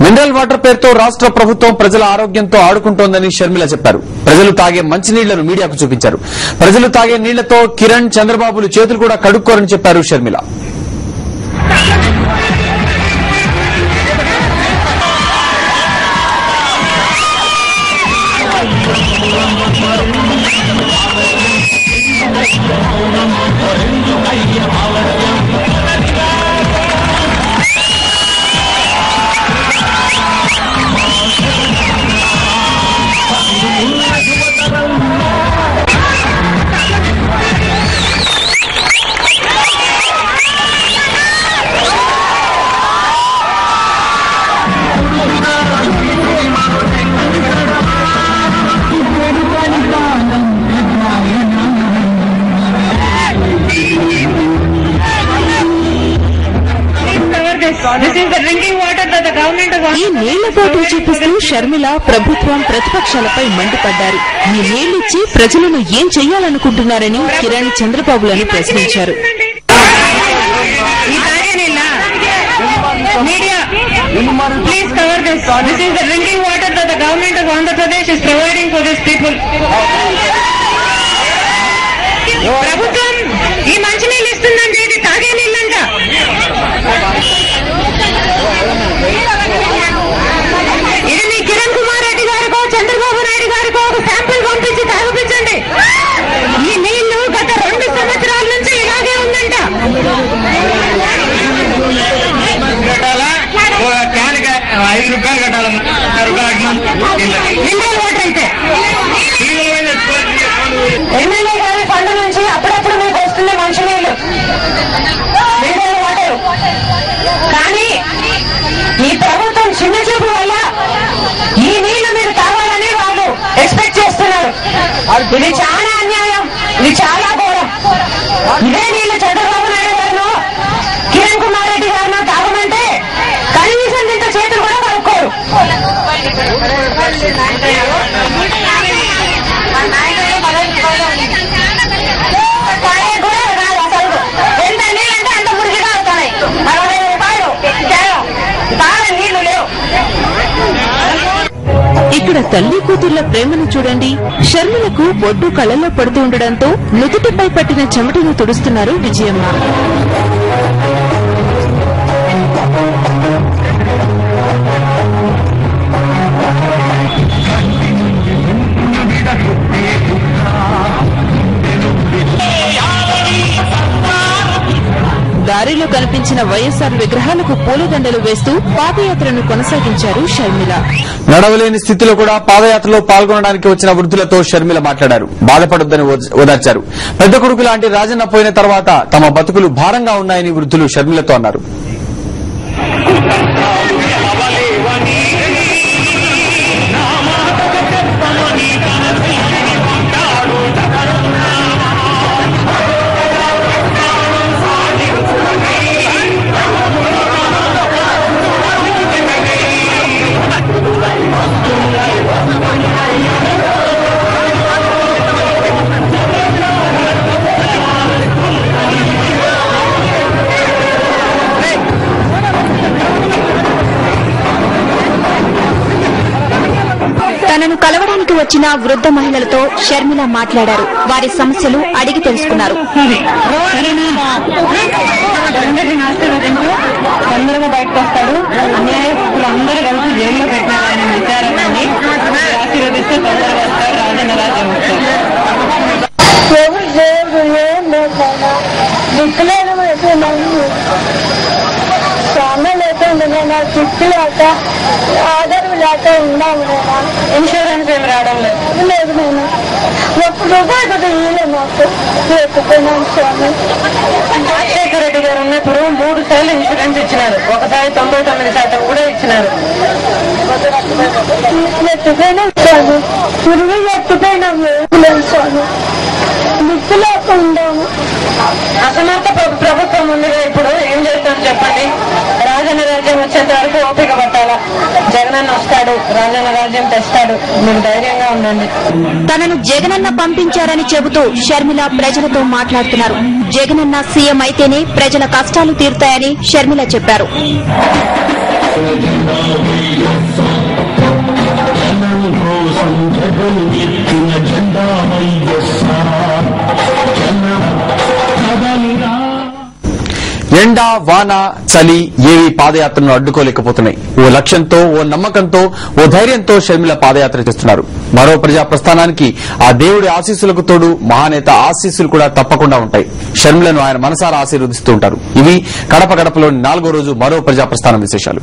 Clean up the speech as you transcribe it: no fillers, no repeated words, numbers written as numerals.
Mineral water పేరుతో రాష్ట్ర ప్రభుత్వం ప్రజల ఆరోగ్యంతో ఆడుకుంటోందని షర్మిల చెప్పారు. ప్రజలు తాగే మంచినీళ్లను మీడియాకు చూపించారు. ప్రజలు తాగే నీళ్లతో కిరణ్, చంద్రబాబులు చేతులు కూడా కడుక్కోరని చెప్పారు షర్మిల. ఈ నీళ్ల బాటిల్ చూపిస్తూ షర్మిల ప్రభుత్వం ప్రతిపక్షాలపై మండిపడ్డారు. ఈ నీళ్లిచ్చి ప్రజలను ఏం చెయ్యాలనుకుంటున్నారని కిరణ్, చంద్రబాబులను ప్రశ్నించారు. ప్రభుత్వం ఈ మంచినీళ్ళు ఇస్తుందంటే ఇది తాగే నీళ్ళంట. ఇది మీ కిరణ్ కుమార్ రెడ్డి గారికో చంద్రబాబు నాయుడు గారికో ఒక శాంపుల్ పంపించి తాగిపించండి. ఈ నీళ్లు గత 2 సంవత్సరాల నుంచి ఇలాగే ఉందంట. మినరల్ వాటర్ అయితే ఎమ్మెల్యే గారి ఫండ్ నుంచి అప్పుడప్పుడు మీకు వస్తుంది మంచినీళ్లు, మినరల్ వాటర్. కానీ ఈ ప్రభుత్వం చిన్న చూపు వల్ల ఈ నీళ్లు మీరు తాగాలని వాళ్ళు ఎక్స్పెక్ట్ చేస్తున్నారు. ఇది చాలా అన్యాయం, ఇది చాలా ఘోరం. ఇదే నీళ్లు చంద్రబాబు నాయుడు గారినో కిరణ్ కుమార్ రెడ్డి గారినో తాగమంటే కనీసం ఇంత చేతులు కూడా కలుపుకోరు. ఎంత నీళ్ళంటే అంత మురికిగా అవుతున్నాయి. 60 రూపాయలు తాగని నీళ్లు లేవు. ఇక్కడ తల్లి కూతుర్ల ప్రేమను చూడండి. షర్మిలకు బొడ్డు కళ్లలో పడుతూ ఉండడంతో నుదుటిపై పట్టిన చెమటను తుడుస్తున్నారు విజయమ్మ. దారిలో కనిపించిన వైఎస్ఆర్ విగ్రహాలకు పూలదండలు వేస్తూ పాదయాత్రను కొనసాగించారు షర్మిల. నడవలేని స్థితిలో కూడా పాదయాత్రలో పాల్గొనడానికి వచ్చిన వృద్ధులతో షర్మిల మాట్లాడారు. బాధపడొద్దని ఓదార్చారు. పెద్ద కొడుకు లాంటి రాజన్న పోయిన తర్వాత తమ బతుకులు భారంగా ఉన్నాయని వృద్ధులు షర్మిలతో అన్నారు. తనను కలవడానికి వచ్చిన వృద్ధ మహిళలతో షర్మిల మాట్లాడారు. వారి సమస్యలు అడిగి తెలుసుకున్నారు. తొందరగా బయటకు వస్తాడు. అన్యాయస్తులు అందరూ కలిసి జైల్లో పెట్టాలని విచారాన్ని ఆశీర్వదిస్తూ తొందరగా వస్తాడు. రాజన్న రాజ్యం వస్తాడు. ఆధారం లేక ఉన్నాము. ఇన్సూరెన్స్ ఏమి రావడం లేదు. నేను ఒక్క రూపాయి కూడా ఇవ్వలే మాకు. లేకపోయినాను స్వామి. రాజశేఖర రెడ్డి గారు ఉన్నప్పుడు 3 సార్లు ఇన్సూరెన్స్ ఇచ్చినారు. ఒకసారి 99% కూడా ఇచ్చినారు. ఎత్తుపోయినా స్వామి, పురుగు ఎత్తుపోయినాము. స్వామి గుర్తు లేకుండాము. అసమర్థ ప్రభుత్వం ఉంది. ఇప్పుడు ఏం చేస్తాం చెప్పండి. రాజన్న రాజ్యం వచ్చేంత వరకు ఓపిక పట్టాలా. జగనన్న వస్తాడు, రాజన్న రాజ్యం తెస్తాడు. మీరు ధైర్యంగా ఉండండి. తనను జగనన్న పంపించారని చెబుతూ షర్మిల ప్రజలతో మాట్లాడుతున్నారు. జగనన్న సీఎం అయితేనే ప్రజల కష్టాలు తీరుతాయని షర్మిల చెప్పారు. ఎండ వాన చలి ఏవి పాదయాత్రను అడ్డుకోలేకపోతున్నాయి. ఓ లక్ష్యంతో, ఓ నమ్మకంతో, ఓ ధైర్యంతో షర్మిల పాదయాత్ర చేస్తున్నారు. మరో ప్రజా ప్రస్థానానికి ఆ దేవుడి ఆశీస్సులకు తోడు మహానేత ఆశీస్సులు కూడా తప్పకుండా ఉంటాయి. షర్మిలను ఆయన మనసారా ఆశీర్వదిస్తూ ఉంటారు. ఇవి కడప గడపలోని 4వ రోజు మరో ప్రజా ప్రస్థానం విశేషాలు.